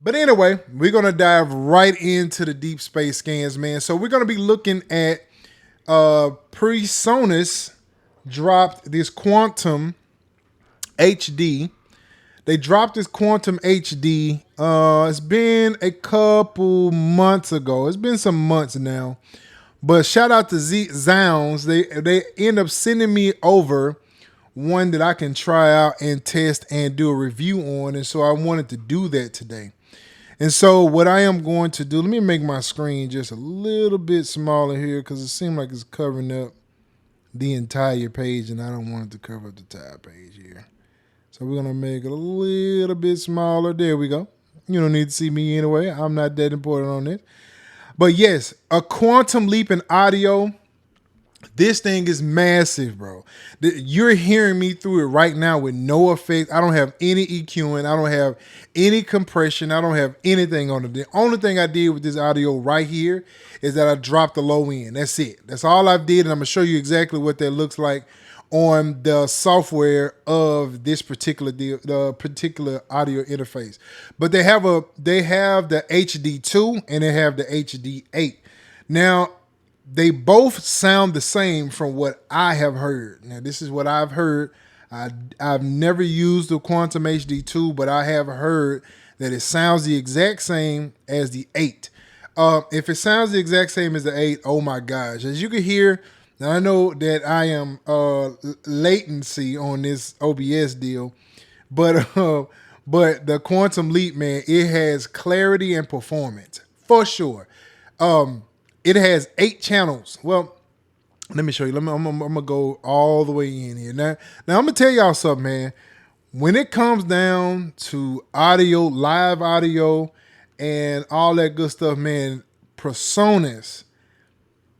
But anyway, we're gonna dive right into the deep space scans, man. So we're gonna be looking at PreSonus dropped this Quantum HD. They dropped this Quantum HD. It's been a couple months ago. It's been some months now. But shout out to Zounds. They end up sending me over one that I can try out and test and do a review on. And so I wanted to do that today. And so what I am going to do, let me make my screen just a little bit smaller here because it seems like it's covering up the entire page and I don't want it to cover up the entire page here. So we're going to make it a little bit smaller. There we go. You don't need to see me anyway. I'm not that important on this. But yes, a quantum leap in audio. This thing is massive, bro. You're hearing me through it right now with no effect. I don't have any EQing. I don't have any compression. I don't have anything on it. The only thing I did with this audio right here is that I dropped the low end. That's it. That's all I did, and I'm going to show you exactly what that looks like on the software of this particular the particular audio interface. But they have the HD2 and they have the HD8. Now, they both sound the same from what I have heard. Now, this is what I've heard. I've never used the Quantum HD2, but I have heard that it sounds the exact same as the 8. If it sounds the exact same as the 8, oh my gosh. As you can hear, now I know that I am latency on this OBS deal, but the Quantum Leap, man, it has clarity and performance for sure. It has 8 channels. Well, let me show you. I'm gonna go all the way in here. Now I'm gonna tell y'all something, man. When it comes down to audio, live audio, and all that good stuff, man, PreSonus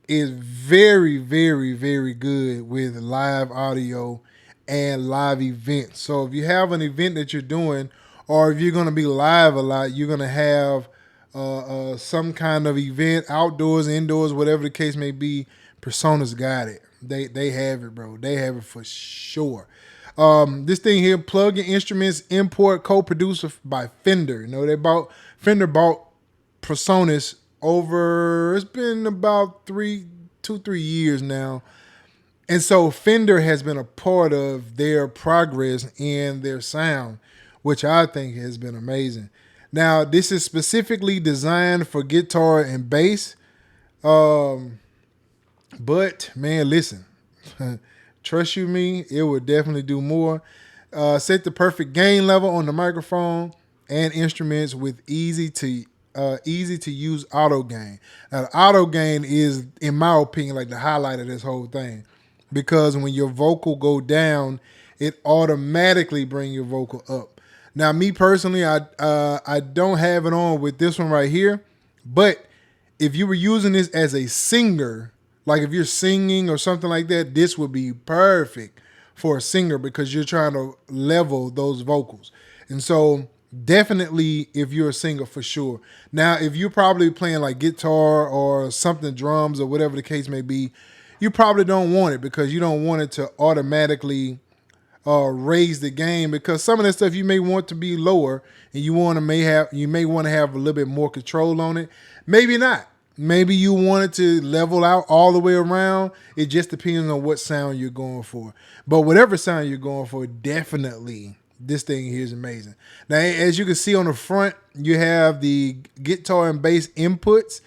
is very, very, very good with live audio and live events. So if you have an event that you're doing, or if you're gonna be live a lot, you're gonna have some kind of event, outdoors, indoors, whatever the case may be. PreSonus got it. They have it, bro. They have it for sure. This thing here, plug-in instruments, import, co-producer by Fender. You know, Fender bought PreSonus over, it's been about 3 years now. And so Fender has been a part of their progress in their sound, which I think has been amazing. Now, this is specifically designed for guitar and bass. But, man, listen. Trust you me, it would definitely do more. Set the perfect gain level on the microphone and instruments with easy to use auto gain. Now, the auto gain is, in my opinion, like the highlight of this whole thing. Because when your vocal go down, it automatically bring your vocal up. Now, me personally, I don't have it on with this one right here, but if you were using this as a singer, like if you're singing or something like that, this would be perfect for a singer because you're trying to level those vocals. And so definitely if you're a singer, for sure. Now, if you're probably playing like guitar or something, drums or whatever the case may be, you probably don't want it because you don't want it to automatically raise the gain, because some of that stuff you may want to be lower and you may want to have a little bit more control on it. Maybe not. Maybe you want it to level out all the way around. It just depends on what sound you're going for. But whatever sound you're going for, definitely this thing here is amazing. Now, as you can see on the front, you have the guitar and bass inputs.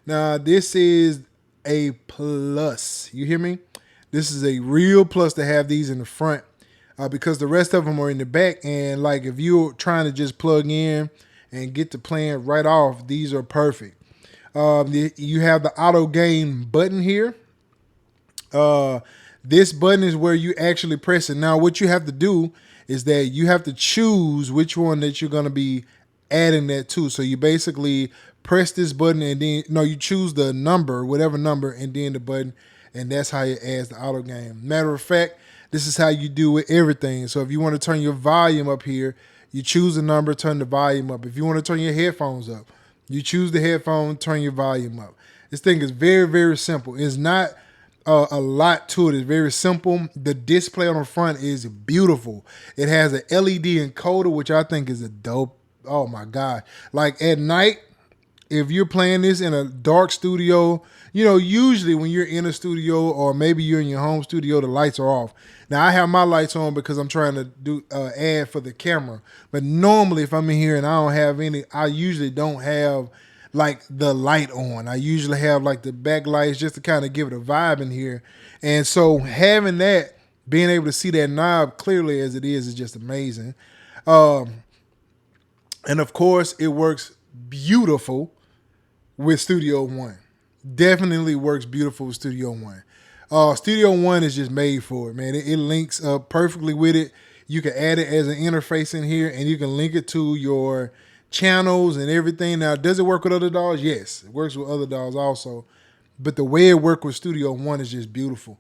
Now, this is a plus. You hear me? This is a real plus to have these in the front. Because the rest of them are in the back, and like if you're trying to just plug in and get to playing right off, these are perfect. You have the auto gain button here. This button is where you actually press it. Now, what you have to do is that you have to choose which one that you're going to be adding that to. So you basically press this button and then, you choose the number, whatever number, and then the button, and that's how it adds the auto gain. Matter of fact, this is how you do with everything. So if you want to turn your volume up here, you choose the number, turn the volume up. If you want to turn your headphones up, you choose the headphone, turn your volume up. This thing is very, very simple. It's not a lot to it. It's very simple. The display on the front is beautiful. It has an LED encoder, which I think is a dope oh my God. Like at night, if you're playing this in a dark studio, usually when you're in a studio or maybe you're in your home studio, the lights are off. Now I have my lights on because I'm trying to do ad for the camera. But normally if I'm in here and I don't have any, I usually don't have like the light on. I usually have like the backlights just to kind of give it a vibe in here. And so having that, being able to see that knob clearly as it is just amazing. And of course, it works beautiful with Studio One. Definitely works beautiful with Studio One. Studio One is just made for it, man. It links up perfectly with it. You can add it as an interface in here, and you can link it to your channels and everything. Now, does it work with other DAWs? Yes, it works with other DAWs also. But the way it works with Studio One is just beautiful.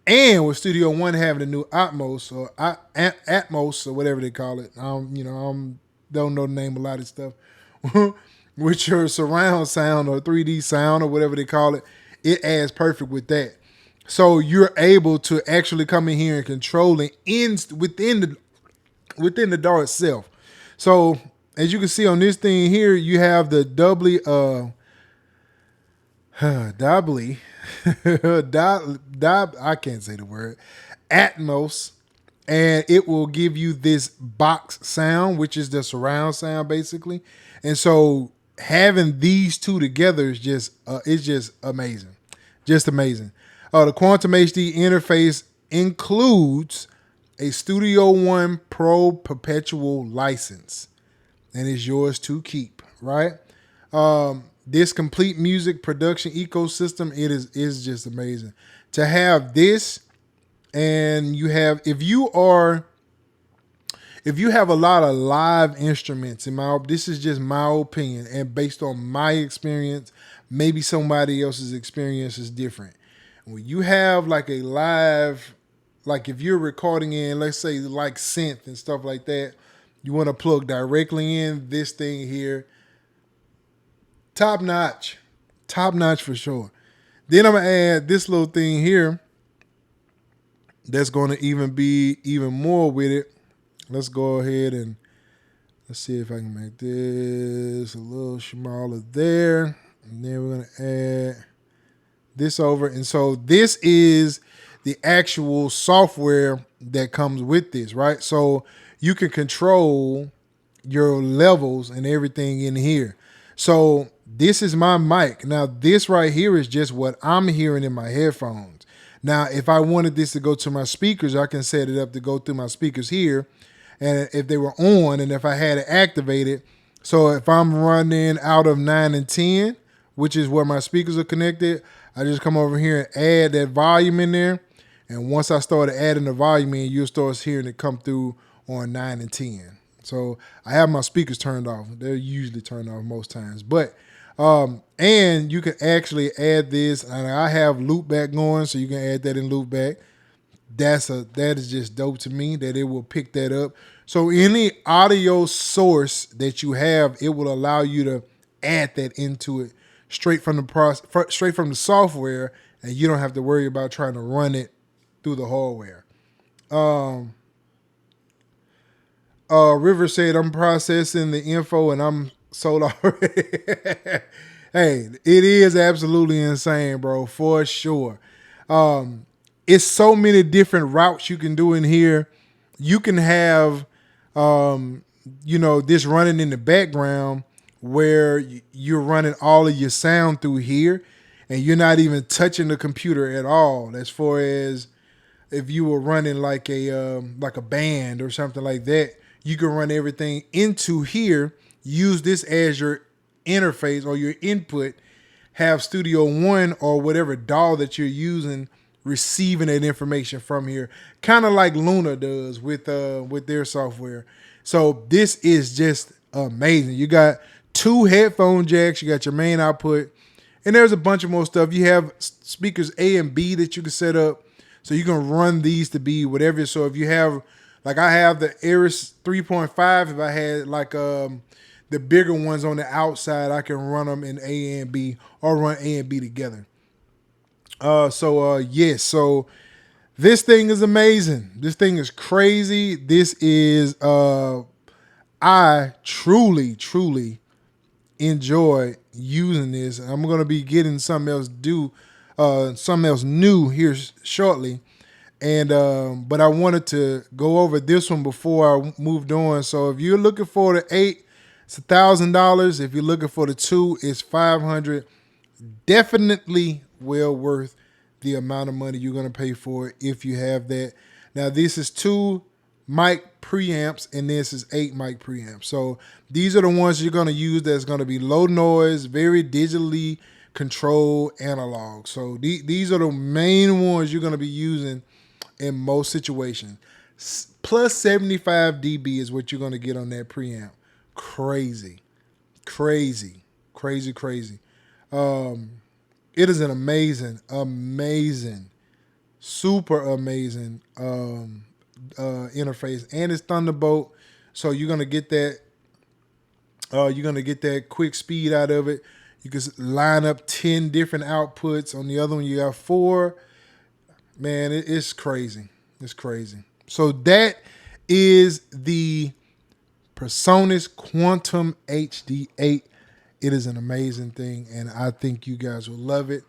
And with Studio One having the new Atmos or whatever they call it, don't know the name of a lot of stuff. With your surround sound or 3D sound or whatever they call it, it adds perfect with that. So you're able to actually come in here and control it within the DAW itself. So as you can see on this thing here, you have the doubly I can't say the word, Atmos, and it will give you this box sound, which is the surround sound basically. And so having these two together is just amazing. Just amazing. The Quantum HD interface includes a Studio One Pro perpetual license and is yours to keep, right? This complete music production ecosystem, it is just amazing. To have this, and if you have a lot of live instruments, this is just my opinion, and based on my experience, maybe somebody else's experience is different. When you have like a live, like if you're recording in, let's say like synth and stuff like that, you want to plug directly in this thing here. Top notch for sure. Then I'm gonna add this little thing here that's going to even be even more with it. Let's go ahead and let's see if I can make this a little smaller there. And then we're going to add this over. And so this is the actual software that comes with this, right? So you can control your levels and everything in here. So this is my mic. Now this right here is just what I'm hearing in my headphones. Now, if I wanted this to go to my speakers, I can set it up to go through my speakers here. And if they were on and if I had it activated, so if I'm running out of 9 and 10, which is where my speakers are connected, I just come over here and add that volume in there. And once I started adding the volume in, you'll start hearing it come through on 9 and 10. So I have my speakers turned off. They're usually turned off most times. But and you can actually add this, and I have loopback going, so you can add that in loopback. That is just dope to me that it will pick that up. So any audio source that you have, it will allow you to add that into it straight from the software, and you don't have to worry about trying to run it through the hardware. River said, I'm processing the info and I'm sold already. Hey, it is absolutely insane, bro, for sure. It's so many different routes you can do in here. You can have, this running in the background where you're running all of your sound through here and you're not even touching the computer at all. As far as if you were running like a band or something like that, you can run everything into here, use this as your interface or your input, have Studio One or whatever DAW that you're using receiving that information from here, kind of like Luna does with their software. So this is just amazing. You got 2 headphone jacks, you got your main output, and there's a bunch of more stuff. You have speakers A and B that you can set up, so you can run these to be whatever. So if you have, like I have the Aris 3.5, if I had like the bigger ones on the outside, I can run them in A and B or run A and B together. So this thing is amazing. This thing is crazy. This is I truly, truly enjoy using this. I'm gonna be getting something else new here shortly. And but I wanted to go over this one before I moved on. So if you're looking for the 8, it's $1,000. If you're looking for the 2, it's $500. Definitely well worth the amount of money you're gonna pay for it if you have that. Now this is 2 mic preamps and this is 8 mic preamps. So these are the ones you're gonna use that's gonna be low noise, very digitally controlled analog. So these are the main ones you're gonna be using in most situations. Plus 75 dB is what you're going to get on that preamp. Crazy. It is an amazing, super amazing interface, and it's Thunderbolt. So you're going to get that. You're going to get that quick speed out of it. You can line up 10 different outputs. On the other one, you got 4. Man, it's crazy. It's crazy. So that is the PreSonus Quantum HD8. It is an amazing thing, and I think you guys will love it.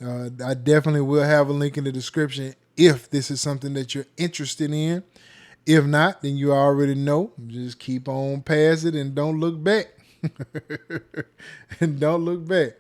I definitely will have a link in the description if this is something that you're interested in. If not, then you already know. Just keep on past it and don't look back. And don't look back.